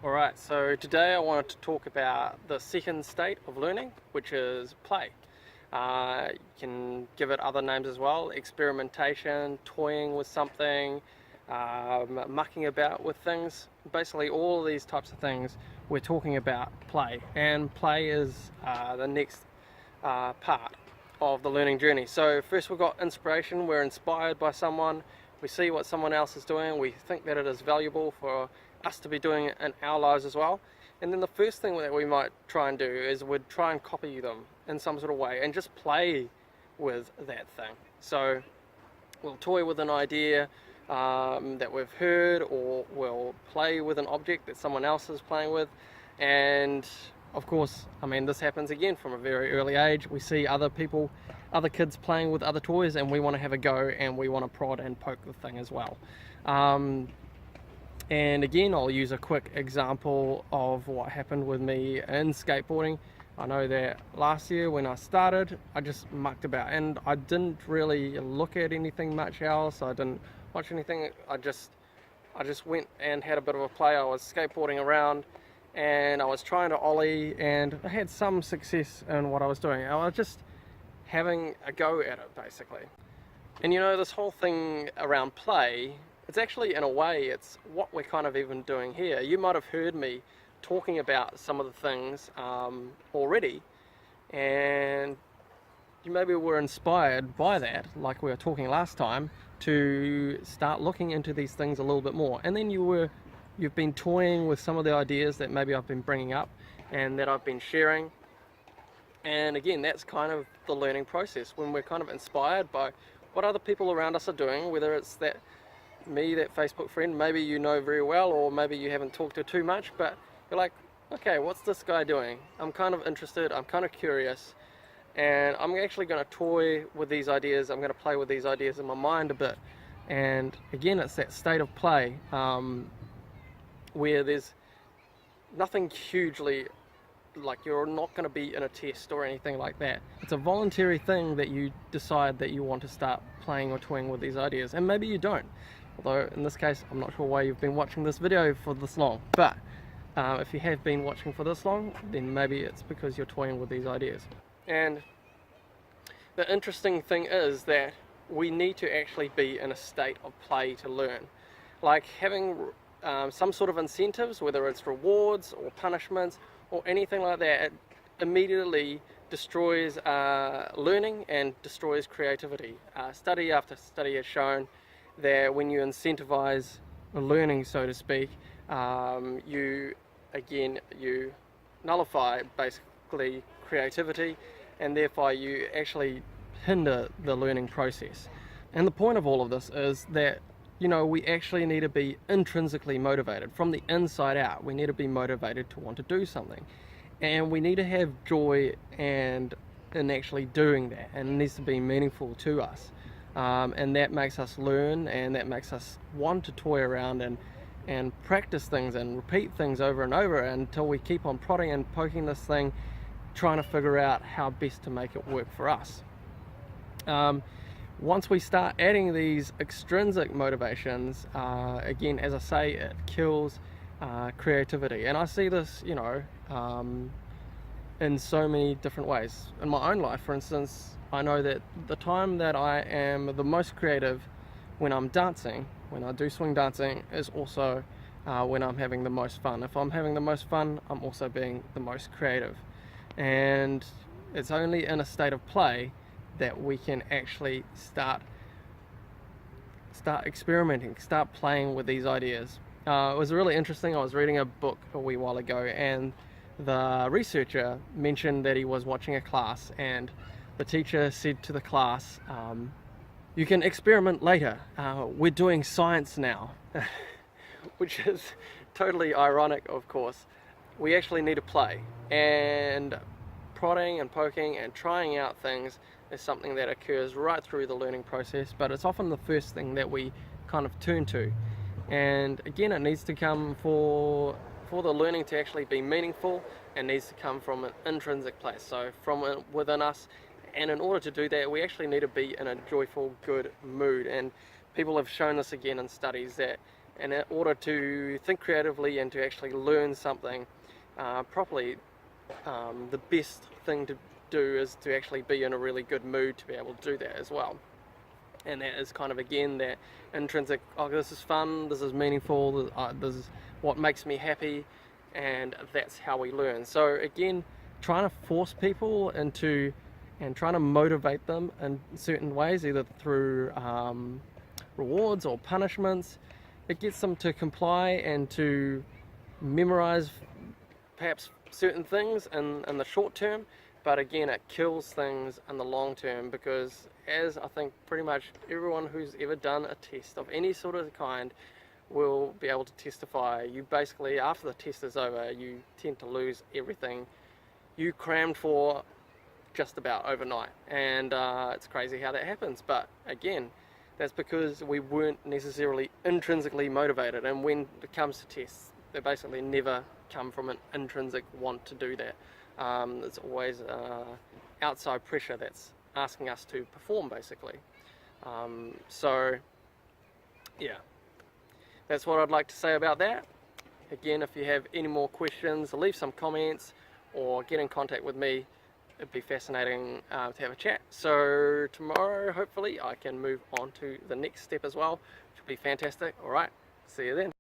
Alright, so today I wanted to talk about the second state of learning, which is play. You can give it other names as well: experimentation, toying with something, mucking about with things. Basically all of these types of things, we're talking about play, and play is the next part of the learning journey. So first we've got inspiration. We're inspired by someone, we see what someone else is doing, we think that it is valuable for us to be doing it in our lives as well. And then the first thing that we might try and do is we'd try and copy them in some sort of way and just play with that thing. So we'll toy with an idea that we've heard, or we'll play with an object that someone else is playing with. And of course, I mean, this happens again from a very early age. We see other people, other kids playing with other toys, and we want to have a go, and we want to prod and poke the thing as well. And again, I'll use a quick example of what happened with me in skateboarding. I know that last year when I started, I just mucked about, and I didn't really look at anything much else. I didn't watch anything. I just went and had a bit of a play. I was skateboarding around and I was trying to ollie, and I had some success in what I was doing. I was just having a go at it, basically. And you know, this whole thing around play, it's actually, in a way, it's what we're kind of even doing here. You might have heard me talking about some of the things already, and you maybe were inspired by that, like we were talking last time, to start looking into these things a little bit more. And then you've been toying with some of the ideas that maybe I've been bringing up and that I've been sharing. And again, that's kind of the learning process, when we're kind of inspired by what other people around us are doing, whether it's that Facebook friend maybe you know very well, or maybe you haven't talked to too much, but you're like, okay, what's this guy doing? I'm kind of interested, I'm kind of curious, and I'm actually going to toy with these ideas. I'm going to play with these ideas in my mind a bit. And again, it's that state of play where there's nothing hugely, like, you're not going to be in a test or anything like that. It's a voluntary thing that you decide that you want to start playing or toying with these ideas, and maybe you don't. Although in this case, I'm not sure why you've been watching this video for this long, but if you have been watching for this long, then maybe it's because you're toying with these ideas. And the interesting thing is that we need to actually be in a state of play to learn. Like having some sort of incentives, whether it's rewards or punishments or anything like that, it immediately destroys learning and destroys creativity. Study after study has shown that when you incentivize learning, so to speak, you nullify basically creativity, and therefore you actually hinder the learning process. And the point of all of this is that, you know, we actually need to be intrinsically motivated from the inside out. We need to be motivated to want to do something, and we need to have joy in actually doing that, and it needs to be meaningful to us. And that makes us learn, and that makes us want to toy around and practice things and repeat things over and over until we keep on prodding and poking this thing, trying to figure out how best to make it work for us. Once we start adding these extrinsic motivations, again, as I say, it kills creativity. And I see this, you know, in so many different ways. In my own life, for instance, I know that the time that I am the most creative when I'm dancing, when I do swing dancing, is also when I'm having the most fun. If I'm having the most fun, I'm also being the most creative. And it's only in a state of play that we can actually start experimenting, start playing with these ideas. It was really interesting. I was reading a book a wee while ago, and the researcher mentioned that he was watching a class, and the teacher said to the class, you can experiment later, we're doing science now. Which is totally ironic, of course. We actually need to play, and prodding and poking and trying out things is something that occurs right through the learning process, but it's often the first thing that we kind of turn to. And again, it needs to come for the learning to actually be meaningful, and needs to come from an intrinsic place, so from within us. And in order to do that, we actually need to be in a joyful, good mood. And people have shown this again in studies, that And in order to think creatively and to actually learn something properly, the best thing to do is to actually be in a really good mood to be able to do that as well. And that is kind of, again, that intrinsic, oh, this is fun, this is meaningful, this is what makes me happy, and that's how we learn. So again, trying to force people into and trying to motivate them in certain ways, either through rewards or punishments, it gets them to comply and to memorize perhaps certain things in the short term, but again, it kills things in the long term, because as I think pretty much everyone who's ever done a test of any sort of kind will be able to testify, you basically, after the test is over, you tend to lose everything you crammed for just about overnight. And it's crazy how that happens, but again, that's because we weren't necessarily intrinsically motivated, and when it comes to tests, they basically never come from an intrinsic want to do that. It's always outside pressure that's asking us to perform, basically. So yeah, that's what I'd like to say about that. Again, if you have any more questions, leave some comments or get in contact with me. It'd be fascinating to have a chat. So tomorrow, hopefully, I can move on to the next step as well, which will be fantastic. All right, see you then.